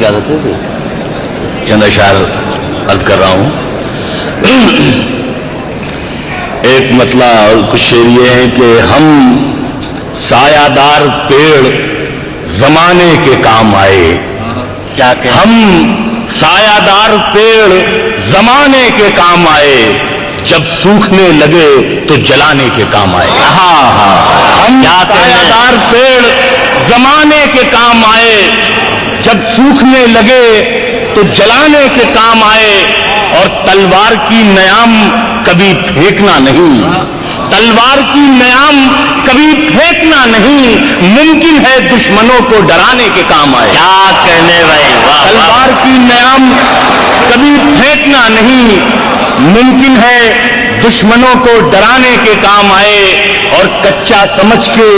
اجازت ہے چند اشعار عرض کر رہا ہوں. ایک مطلب اور کچھ شعر یہ ہے کہ ہم سایہ دار پیڑ زمانے کے کام آئے. کیا کہ ہم سایہ دار پیڑ زمانے کے کام آئے, جب سوکھنے لگے تو جلانے کے کام آئے. ہم سایہ دار پیڑ زمانے کے کام آئے, جب سوکھنے لگے تو جلانے کے کام آئے. اور تلوار کی نیام کبھی پھینکنا نہیں, تلوار کی نیام کبھی پھینکنا نہیں, ممکن ہے دشمنوں کو ڈرانے کے کام آئے. کیا کہنے بھائی, تلوار کی نیام کبھی پھینکنا نہیں, ممکن ہے دشمنوں کو ڈرانے کے کام آئے. اور کچا سمجھ کے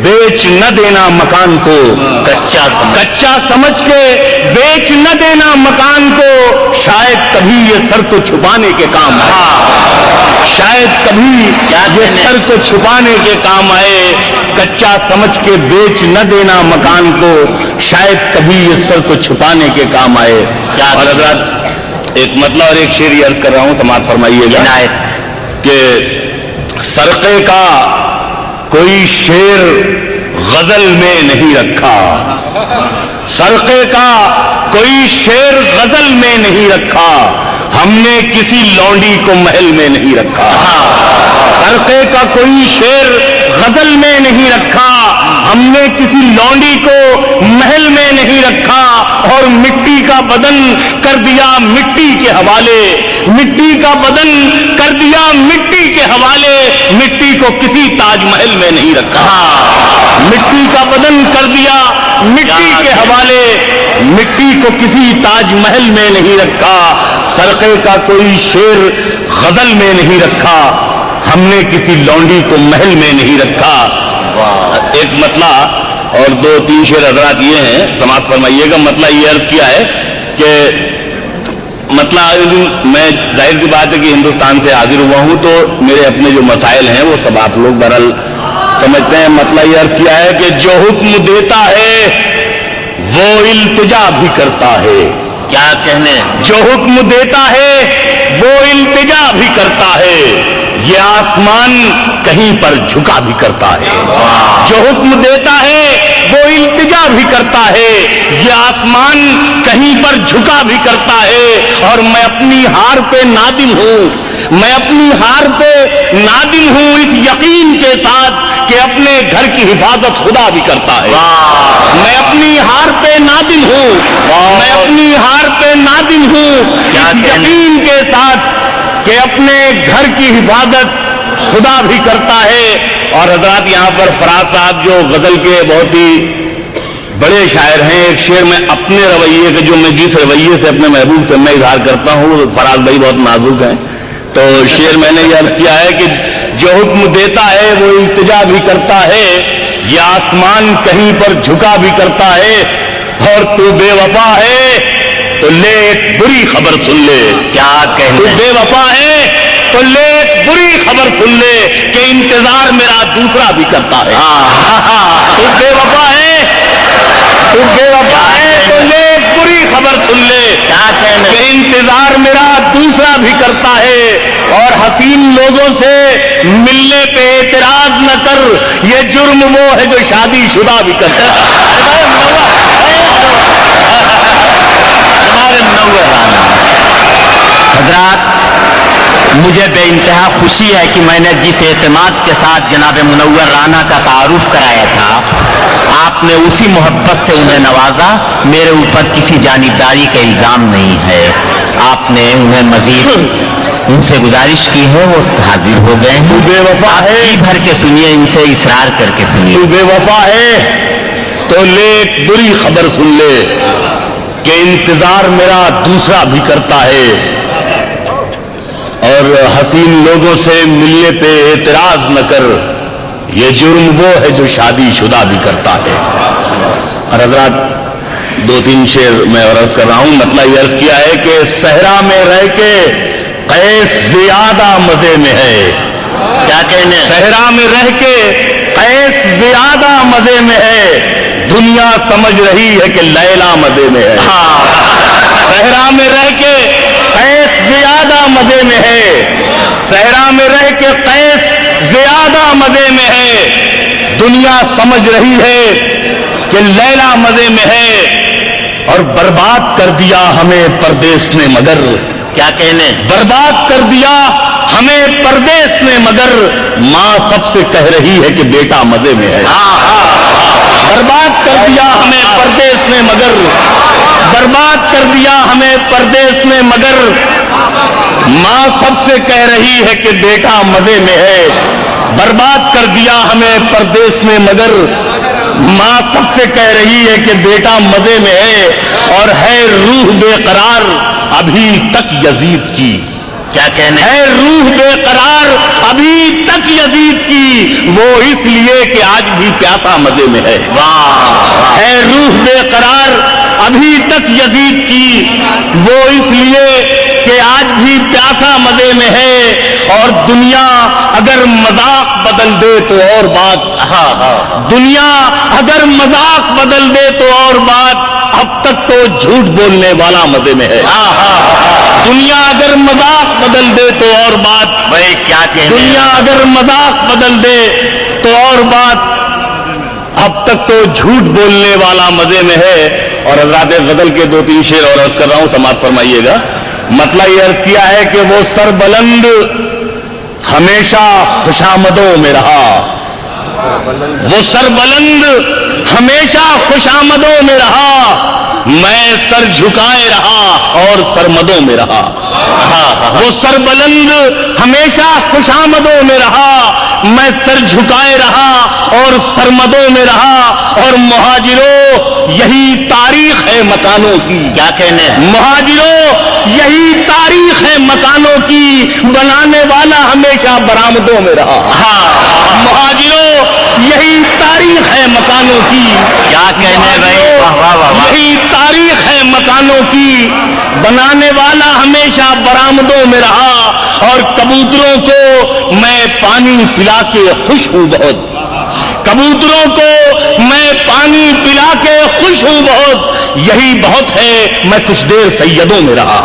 بیچ نہ دینا مکان کو, کچا سمجھ کے بیچ نہ دینا مکان کو, شاید کبھی یہ سر کو چھپانے کے کام آئے. شاید کبھی یہ سر کو چھپانے کے کام آئے. کچا سمجھ کے بیچ نہ دینا مکان کو, شاید کبھی یہ سر کو چھپانے کے کام آئے. اور حضرات ایک مطلب اور ایک شعر عرض کر رہا ہوں, سماعت فرمائیے گا کہ سرقے کا کوئی شیر غزل میں نہیں رکھا, سرقے کا کوئی شیر غزل میں نہیں رکھا, ہم نے کسی لونڈی کو محل میں نہیں رکھا. سرقے کا کوئی شیر غزل میں نہیں رکھا, ہم نے کسی لونڈی کو محل میں نہیں رکھا. اور مٹی کا بدن کر دیا مٹی کے حوالے, مٹی کا بدن کر دیا مٹی کے حوالے, مٹی کو کسی تاج محل میں نہیں رکھا. مٹی کا بدن کر دیا مٹی کے حوالے, مٹی کو کسی تاج محل میں نہیں رکھا. سرقے کا کوئی شیر غزل میں نہیں رکھا, ہم نے کسی لونڈی کو محل میں نہیں رکھا. ایک مطلب اور دو تین شعر حضرات یہ ہیں, سماعت فرمائیے گا. مطلب یہ عرض کیا ہے کہ مطلب میں ظاہر کی بات ہے کہ ہندوستان سے حاضر ہوا ہوں تو میرے اپنے جو مسائل ہیں وہ سب آپ لوگ بہرحال سمجھتے ہیں. مطلب یہ عرض کیا ہے کہ جو حکم دیتا ہے وہ التجا بھی کرتا ہے. کیا کہنے, جو حکم دیتا ہے وہ التجا بھی کرتا ہے, یہ آسمان کہیں پر جھکا بھی کرتا ہے. جو حکم دیتا ہے وہ التجا بھی کرتا ہے, یہ آسمان کہیں پر جھکا بھی کرتا ہے. اور میں اپنی ہار پہ نادم ہوں, میں اپنی ہار پہ نادم ہوں اس یقین کے ساتھ کہ اپنے گھر کی حفاظت خدا بھی کرتا ہے. میں اپنی ہار پہ نادم ہوں, میں اپنی ہار پہ نادم ہوں اس یقین کے ساتھ کہ اپنے گھر کی حفاظت خدا بھی کرتا ہے. اور حضرات یہاں پر فراز صاحب جو غزل کے بہت ہی بڑے شاعر ہیں, ایک شعر میں اپنے رویے کے جو میں جس رویے سے اپنے محبوب سے میں اظہار کرتا ہوں, فراز بھائی بہت نازک ہیں, تو شعر میں نے یہ عرض کیا ہے کہ جو حکم دیتا ہے وہ التجا بھی کرتا ہے, یہ آسمان کہیں پر جھکا بھی کرتا ہے. اور تو بے وفا ہے تو لے ایک بری خبر سن لے. کیا کہنے, تو بے وفا ہے تو لے ایک بری خبر سن لے کہ انتظار میرا دوسرا بھی کرتا ہے. تو بے وفا ہے, تو بے وفا ہے تو لے ایک بری خبر سن لے کیا کہنے, کہ انتظار میرا دوسرا بھی کرتا ہے. اور حسین لوگوں سے ملنے پہ اعتراض نہ کر, یہ جرم وہ ہے جو شادی شدہ بھی کرتا ہے. حضرات مجھے بے انتہا خوشی ہے کہ میں نے جس اعتماد کے ساتھ جناب منور رانا کا تعارف کرایا تھا, آپ نے اسی محبت سے انہیں نوازا. میرے اوپر کسی جانبداری کا الزام نہیں ہے. آپ نے انہیں مزید ان سے گزارش کی ہے, وہ حاضر ہو گئے ہیں. تو بے وفا ہے, جی بھر کے سنیے, ان سے اصرار کر کے سنیے. تو بے وفا ہے تو لے ایک بری خبر سن لے کہ انتظار میرا دوسرا بھی کرتا ہے. اور حسین لوگوں سے ملنے پہ اعتراض نہ کر, یہ جرم وہ ہے جو شادی شدہ بھی کرتا ہے. اور حضرات دو تین شعر میں عرض کر رہا ہوں. مطلب یہ عرض کیا ہے کہ صحرا میں رہ کے قیس زیادہ مزے میں ہے. کیا کہنے, صحرا میں رہ کے قیس زیادہ مزے میں ہے, دنیا سمجھ رہی ہے کہ لیلا مزے میں ہے، صحرا میں رہ کے قیس زیادہ مزے میں ہے، صحرا میں رہ کے قیس زیادہ مزے میں ہے، دنیا سمجھ رہی ہے کہ لیلا مزے میں ہے، اور برباد کر دیا ہمیں پردیس نے مگر، کیا کہنے، برباد کر دیا ہمیں پردیس نے مگر، ماں سب سے کہہ رہی ہے کہ بیٹا مزے میں ہے، برباد کر دیا ہمیں پردیس نے مگر، برباد کر دیا ہمیں پردیس نے مگر، ماں سب سے کہہ رہی ہے کہ بیٹا مزے میں ہے، برباد کر دیا ہمیں پردیس نے مگر، ماں سب سے کہہ رہی ہے کہ بیٹا مزے میں ہے، اور ہے روح بے قرار ابھی تک یزید کی، کیا کہنے، ہے روح بے قرار ابھی تک یزید کی، وہ اس لیے کہ آج بھی پیاسا مزے میں ہے، ہے روح بے قرار ابھی تک یزید کی، وہ اس لیے کہ آج بھی پیاسا مزے میں ہے، اور دنیا اگر مذاق بدل دے تو اور بات، دنیا اگر مذاق بدل دے تو اور بات، اب تک تو جھوٹ بولنے والا مزے میں ہے، دنیا اگر مذاق بدل دے تو اور بات، بھائی کیا کہنے، دنیا اگر مذاق بدل دے تو اور بات، اب تک تو جھوٹ بولنے والا مزے میں ہے۔ اور حضرات غزل کے 2-3 شعر اور عرض کر رہا ہوں، سماعت فرمائیے گا۔ مطلب یہ عرض کیا ہے کہ وہ سر بلند ہمیشہ خوشامدوں میں رہا، وہ سر بلند ہمیشہ خوشامدوں میں رہا، میں سر جھکائے رہا اور سرمدوں میں رہا، وہ سر بلند ہمیشہ خوشامدوں میں رہا، میں سر جھکائے رہا اور سرمدوں میں رہا، اور مہاجروں یہی تاریخ ہے مکانوں کی، کیا کہنے، مہاجروں یہی تاریخ ہے مکانوں کی، بنانے والا ہمیشہ برآمدوں میں رہا، مہاجروں یہی تاریخ ہے مکانوں کی، کیا کہنے بھائی، واہ واہ واہ، یہی تاریخ ہے مکانوں کی، بنانے والا ہمیشہ برآمدوں میں رہا، اور کبوتروں کو میں پانی پلا کے خوش ہوں بہت، کبوتروں کو میں پانی پلا کے خوش ہوں بہت، یہی بہت ہے میں کچھ دیر سیدوں میں رہا،